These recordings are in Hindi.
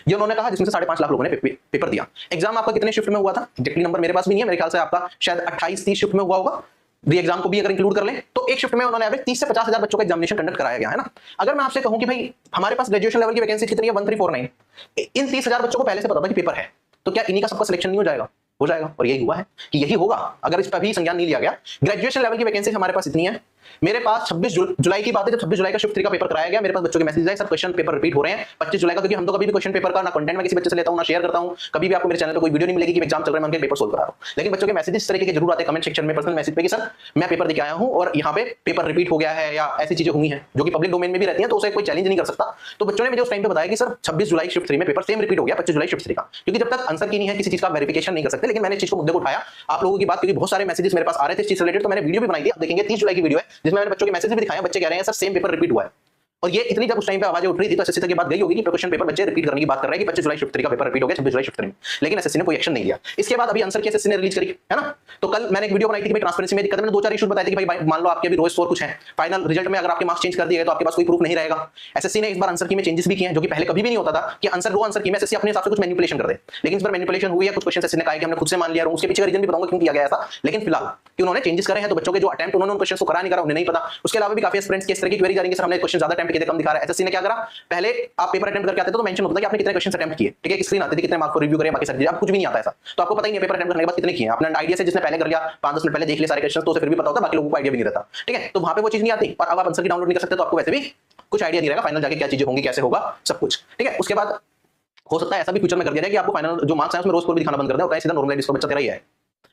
ये उन्होंने कहा, जिसमें से 5.5 लाख लोगों ने पेपर दिया। एग्जाम आपका कितने शिफ्ट में हुआ था एग्जैक्टली नंबर मेरे पास भी नहीं है, मेरे ख्याल से आपका शायद 28-30 शिफ्ट में हुआ होगा। री एग्जाम को भी अगर इंक्लूड कर लें तो एक शिफ्ट में उन्होंने एवरेज 30 से 50 हजार बच्चों का एग्जामिनेशन कंडक्ट कराया गया है ना। अगर मैं आपसे कहूं कि भाई हमारे पास ग्रेजुएशन लेवल की वैकेंसी कितनी है 1349, इन 30,000 बच्चों को पहले से पता था कि पेपर है, तो क्या इन्हीं का सबका सिलेक्शन नहीं हो जाएगा? हो जाएगा। और यही हुआ है कि यही होगा अगर इस पर भी संज्ञान नहीं लिया गया। ग्रेजुएशन लेवल की वैकेंसी हमारे पास इतनी है। मेरे पास 26 जुलाई की बात है, जब 26 जुलाई का शिफ्ट 3 का पेपर कराया गया, मेरे पास बच्चों के मैसेज आए, सर क्वेश्चन पेपर रिपीट हो रहे हैं 25 जुलाई का, क्योंकि हम तो कभी भी क्वेश्चन पेपर का ना कंटेंट में किसी बच्चे से लेता हूं ना शेयर करता हूं, कभी भी आपको मेरे चैनल पे कोई वीडियो नहीं मिलेगी कि एग्जाम चल रहा है मैं उनके पेपर सोल्व करा रहा हूं। लेकिन बच्चों के मैसेज इस तरीके के जरूर आते हैं कमेंट सेक्शन में, पर्सनल मैसेज पे कि सर मैं पेपर देके आया हूं और यहाँ पे पेपर रिपीट हो गया है या ऐसी चीजें हुई हैं जो कि पब्लिक डोमेन में भी रहती हैं, तो उसे कोई चैलेंज नहीं कर सकता। तो बच्चों ने मुझे उस टाइम पे बताया कि सर 26 जुलाई शिफ्ट 3 में पेपर सेम रिपीट हो गया 25 जुलाई शिफ्ट 3 का, क्योंकि जब तक आंसर की नहीं है किसी चीज का वेरिफिकेशन नहीं कर सकते। लेकिन मैंने इस चीज को मुद्दे को उठाया आप लोगों की बात, क्योंकि बहुत सारे मैसेजेस मेरे पास आ रहे थे इस चीज से रिलेटेड, तो मैंने वीडियो भी बनाई थी, आप देखेंगे 30 जुलाई की वीडियो है जिसमें मैंने बच्चों के मैसेज भी दिखाया। बच्चे कह रहे हैं सर सेम पेपर रिपीट हुआ है, और ये इतनी जब उस टाइम पे आवाजें उठ रही थी तो एसएससी तक की बात गई होगी कि क्वेश्चन पेपर बच्चे रिपीट करने की बात कर रहे हैं कि 25 जुलाई शिफ्ट 3 का पेपर रिपीट हो गया 26 जुलाई शिफ्ट 3 में, लेकिन एसएससी ने कोई एक्शन नहीं लिया। इसके बाद अभी आंसर की एसएससी ने रिलीज करी है ना। तो कल मैंने एक वीडियो बनाई थी कि भाई ट्रांसपेरेंसी में दिक्कत है, मैंने 2-4 इश्यूज बताए थे कि भाई मान लो आपके अभी रोज स्कोर कुछ है, फाइनल रिजल्ट में अगर आपके मार्क्स चेंज कर दिए गए तो आपके पास कोई प्रूफ नहीं रहेगा। एसएससी ने इस बार आंसर की में चेंजेस भी किए हैं, जो कि पहले कभी भी नहीं होता था कि आंसर रो आंसर की में एसएससी अपने हिसाब से कुछ मैनिपुलेशन कर दे, लेकिन इस बार मैनिपुलेशन हुई है। कुछ क्वेश्चन एसएससी ने कहा कि हमने खुद से मान लिया, उसके पीछे का रीजन भी बताऊंगा क्यों किया गया ऐसा, लेकिन फिलहाल कि उन्होंने चेंजेस करे हैं तो बच्चों के जो अटेम्प्ट उन्होंने उन क्वेश्चन को करा नहीं करा उन्हें नहीं पता। उसके अलावा भी काफी एस्पिरेंट्स के इस तरह की क्वेरी जा रही है, सर हमने क्वेश्चन ज्यादा अटेम्प्ट किए थे कम दिखा रहा है। एसएससी ने क्या करा, पहले आप पेपर अटेम्प्ट करके आते थे तो मेंशन होता था कि आपने कितने क्वेश्चन अटेम्प्ट किए, ठीक है, एक स्क्रीन आती थी कितने मार्क को रिव्यू करे, बाकी सारी अब कुछ भी नहीं आता ऐसा, तो आपको पता ही नहीं पेपर अटेम्प्ट करने के बाद कितने किए। आपने आइडिया से जिसने पहले कर लिया 5-10 मिनट पहले देख लिया सारे क्वेश्चन तो उसे फिर भी पता होता, बाकी लोगों को आइडिया भी नहीं रहता, ठीक है। तो वहां पे वो चीज नहीं आती, और अब आप आंसर की डाउनलोड नहीं कर सकते तो आपको वैसे भी कुछ आइडिया नहीं रहेगा फाइनल जाके क्या चीजें होंगी कैसे होगा सब कुछ, ठीक है। उसके बाद हो सकता है ऐसा भी फ्यूचर में कर दिया जाए कि आपको फाइनल जो मार्क्स है उसमें रोज स्कोर भी दिखाना बंद कर दे और कहीं सीधा नॉर्मल स्कोर बच्चा तेरा ही है,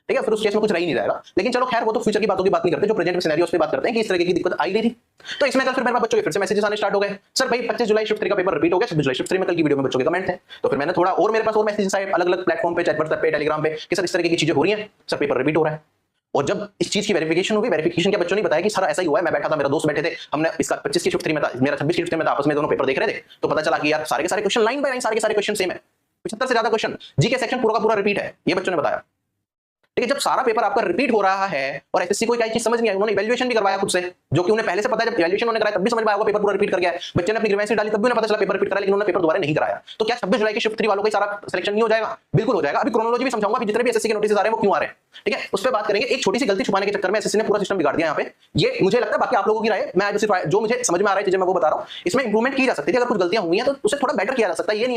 ठीक है, फिर उस केस में कुछ रह ही नहीं जाएगा। लेकिन चलो खैर वो तो फ्यूचर की बातों की बात नहीं करते, जो प्रेजेंट में सिनेरियोस पे बात करते हैं कि इस तरह की दिक्कत आई गई थी। तो इसमें कल फिर मेरे बच्चों के फिर से मैसेजेस आने स्टार्ट हो गए, सर भाई 25 जुलाई शिफ्ट 3 का पेपर रिपीट हो गया 26 जुलाई शिफ्ट 3 में, कल की वीडियो में बच्चों के कमेंट थे, तो फिर मैंने थोड़ा और मेरे पास और मैसेजेस आए अलग-अलग प्लेटफॉर्म पे, चैट व्हाट्सएप पे, टेलीग्राम पे कि सर इस तरह की चीजें हो रही हैं, सर पेपर रिपीट हो रहा है। और जब इस चीज की वेरिफिकेशन हुई, वेरिफिकेशन के बच्चों ने बताया कि सर ऐसा ही हुआ है, मैं बैठा था, मेरा दोस्त बैठे थे, हमने इसका 25 की शिफ्ट 3 में था, मेरा 26 की शिफ्ट में था, आपस में दोनों पेपर देख रहे थे, तो पता चला कि यार सारे के सारे क्वेश्चन लाइन बाय लाइन सारे के सारे क्वेश्चन सेम है, 75 से ज्यादा क्वेश्चन, जीके सेक्शन पूरा का पूरा रिपीट है, ये बच्चों ने बताया। ठीक है, जब सारा पेपर आपका रिपीट हो रहा है और एसएससी को क्या चीज समझ नहीं आई, उन्होंने इवैल्यूएशन भी करवाया खुद से, जो कि उन्हें पहले से पता है, जब इवैल्यूएशन उन्होंने कराया तब भी समझ में आया पेपर पूरा रिपीट कर गया है, बच्चे ने अपनी ग्रीवेंस डाली तब भी उन्हें पता चला पेपर रिपीट करा, लेकिन उन्होंने पेपर दोबारा नहीं कराया। तो क्या 26 जुलाई की शिफ्ट 3 वालों का सारा सिलेक्शन नहीं हो जाएगा? बिल्कुल हो जाएगा। अभी क्रोनोलॉजी भी समझाऊंगा, अभी जितने भी एसएससी के नोटिस आ रहे हैं वो क्यों आ रहे हैं, ठीक है, उस पर बात करेंगे। एक छोटी सी गलती छुपाने के चक्कर में एसएससी ने पूरा सिस्टम बिगाड़ दिया यहाँ पे, ये मुझे लगता है, बाकी आप लोगों की राय, मैं जो मुझे समझ में आ रहा है चीजें मैं वो बता रहा हूँ, इसमें इंप्रूवमेंट की जा सकती है, अगर कुछ गलतियां हुई हैं तो उसे थोड़ा बेटर किया जा सकता है, ये नहीं